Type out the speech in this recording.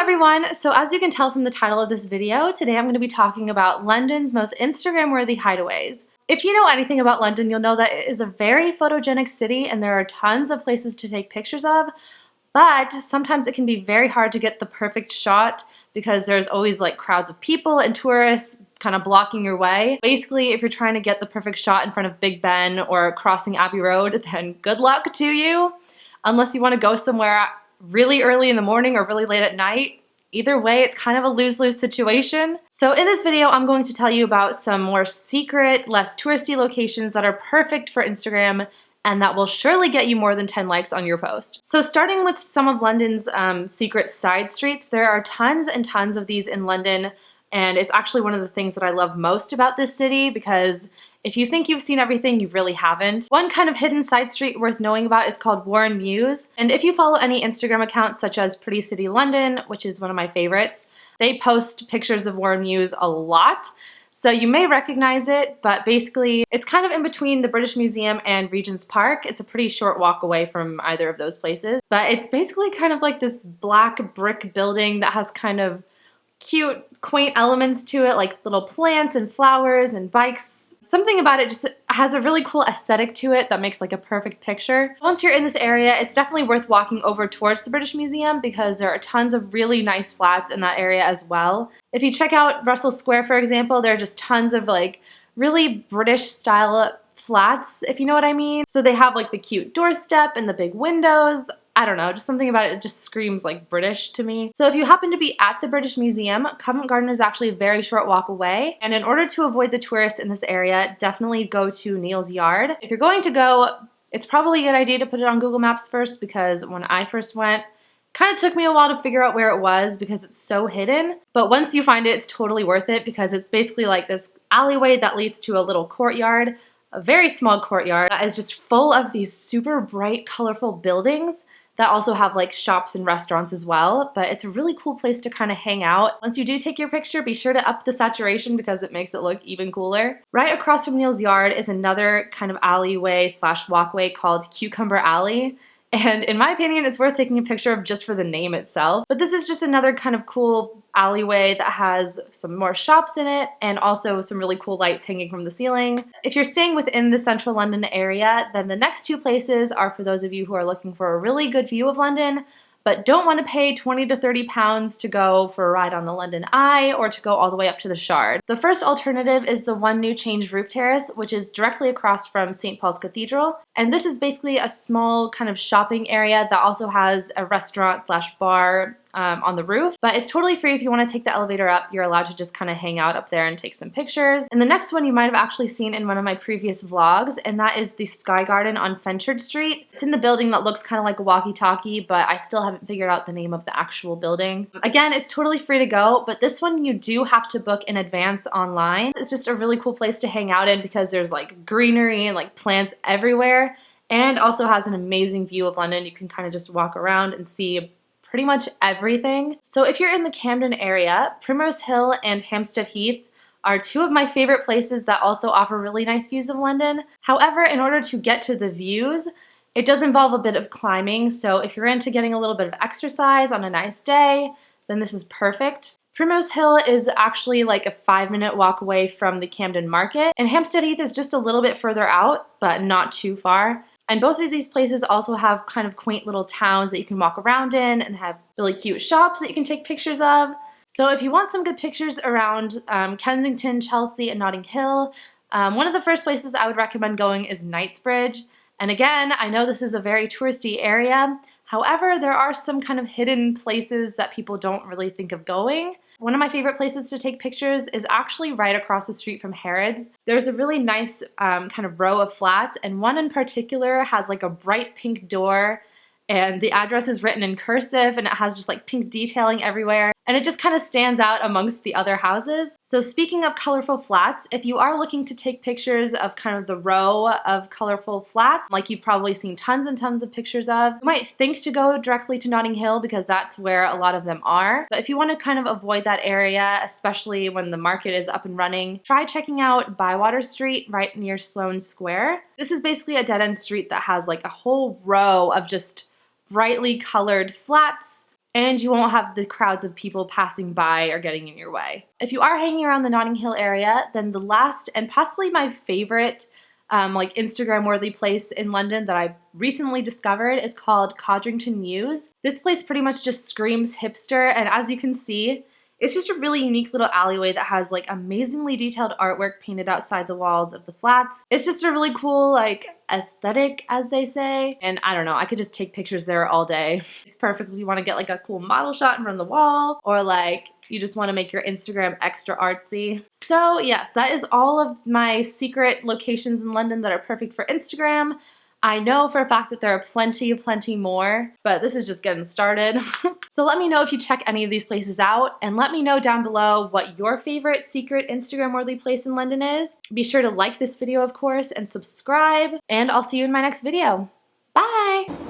everyone! So as you can tell from the title of this video, today I'm going to be talking about London's most Instagram-worthy hideaways. If you know anything about London, you'll know that it is a very photogenic city and there are tons of places to take pictures of, but sometimes it can be very hard to get the perfect shot because there's always like crowds of people and tourists kind of blocking your way. Basically, if you're trying to get the perfect shot in front of Big Ben or crossing Abbey Road, then good luck to you. Unless you want to go somewhere really early in the morning or really late at night. Either way, it's kind of a lose-lose situation. So in this video, I'm going to tell you about some more secret, less touristy locations that are perfect for Instagram and that will surely get you more than 10 likes on your post. So starting with some of London's secret side streets, there are tons and tons of these in London, and it's actually one of the things that I love most about this city because if you think you've seen everything, you really haven't. One kind of hidden side street worth knowing about is called Warren Mews, and if you follow any Instagram accounts such as Pretty City London, which is one of my favorites, they post pictures of Warren Mews a lot, so you may recognize it, but basically it's kind of in between the British Museum and Regent's Park. It's a pretty short walk away from either of those places, but it's basically kind of like this black brick building that has kind of cute, quaint elements to it, like little plants and flowers and bikes. Something about it just has a really cool aesthetic to it that makes like a perfect picture. Once you're in this area, it's definitely worth walking over towards the British Museum because there are tons of really nice flats in that area as well. If you check out Russel Square, for example, there are just tons of like really British style flats, if you know what I mean. So they have like the cute doorstep and the big windows. I don't know, just something about it just screams like British to me. So if you happen to be at the British Museum, Covent Garden is actually a very short walk away. And in order to avoid the tourists in this area, definitely go to Neal's yard. If you're going to go, it's probably a good idea to put it on Google Maps first because when I first went, it kind of took me a while to figure out where it was because it's so hidden. But once you find it, it's totally worth it because it's basically like this alleyway that leads to a little courtyard, a very small courtyard that is just full of these super bright, colorful buildings that also have like shops and restaurants as well, but it's a really cool place to kind of hang out. Once you do take your picture, be sure to up the saturation because it makes it look even cooler. Right across from Neal's yard is another kind of alleyway slash walkway called Cucumber Alley. And in my opinion, it's worth taking a picture of just for the name itself. But this is just another kind of cool alleyway that has some more shops in it and also some really cool lights hanging from the ceiling. If you're staying within the central London area, then the next two places are for those of you who are looking for a really good view of London, but don't want to pay 20 to 30 pounds to go for a ride on the London Eye or to go all the way up to the Shard. The first alternative is the One New Change roof terrace, which is directly across from St. Paul's Cathedral. And this is basically a small kind of shopping area that also has a restaurant slash bar on the roof, but it's totally free. If you want to take the elevator up, you're allowed to just kind of hang out up there and take some pictures. And the next one you might have actually seen in one of my previous vlogs, and that is the Sky Garden on Fenchurch Street. It's in the building that looks kind of like a walkie-talkie, but I still haven't figured out the name of the actual building. Again, it's totally free to go, but this one you do have to book in advance online. It's just a really cool place to hang out in because there's like greenery and like plants everywhere, and also has an amazing view of London. You can kind of just walk around and see pretty much everything. So if you're in the Camden area, Primrose Hill and Hampstead Heath are two of my favorite places that also offer really nice views of London. However, in order to get to the views, it does involve a bit of climbing, so if you're into getting a little bit of exercise on a nice day, then this is perfect. Primrose Hill is actually like a 5-minute walk away from the Camden Market, and Hampstead Heath is just a little bit further out, but not too far. And both of these places also have kind of quaint little towns that you can walk around in and have really cute shops that you can take pictures of. So if you want some good pictures around Kensington, Chelsea, and Notting Hill, one of the first places I would recommend going is Knightsbridge. And again, I know this is a very touristy area. However, there are some kind of hidden places that people don't really think of going. One of my favorite places to take pictures is actually right across the street from Harrods. There's a really nice kind of row of flats, and one in particular has like a bright pink door, and the address is written in cursive, and it has just like pink detailing everywhere, and it just kind of stands out amongst the other houses. So speaking of colorful flats, if you are looking to take pictures of kind of the row of colorful flats, like you've probably seen tons and tons of pictures of, you might think to go directly to Notting Hill because that's where a lot of them are. But if you want to kind of avoid that area, especially when the market is up and running, try checking out Bywater Street right near Sloane Square. This is basically a dead-end street that has like a whole row of just brightly colored flats and you won't have the crowds of people passing by or getting in your way. If you are hanging around the Notting Hill area, then the last and possibly my favorite like Instagram-worthy place in London that I recently discovered is called Codrington Mews. This place pretty much just screams hipster, and as you can see, it's just a really unique little alleyway that has like amazingly detailed artwork painted outside the walls of the flats. It's just a really cool like aesthetic, as they say, and I don't know, I could just take pictures there all day. It's perfect if you want to get like a cool model shot in front of the wall, or like you just want to make your Instagram extra artsy. So yes, that is all of my secret locations in London that are perfect for Instagram. I know for a fact that there are plenty more, but this is just getting started. So let me know if you check any of these places out, and let me know down below what your favorite secret Instagram-worthy place in London is. Be sure to like this video, of course, and subscribe, and I'll see you in my next video. Bye!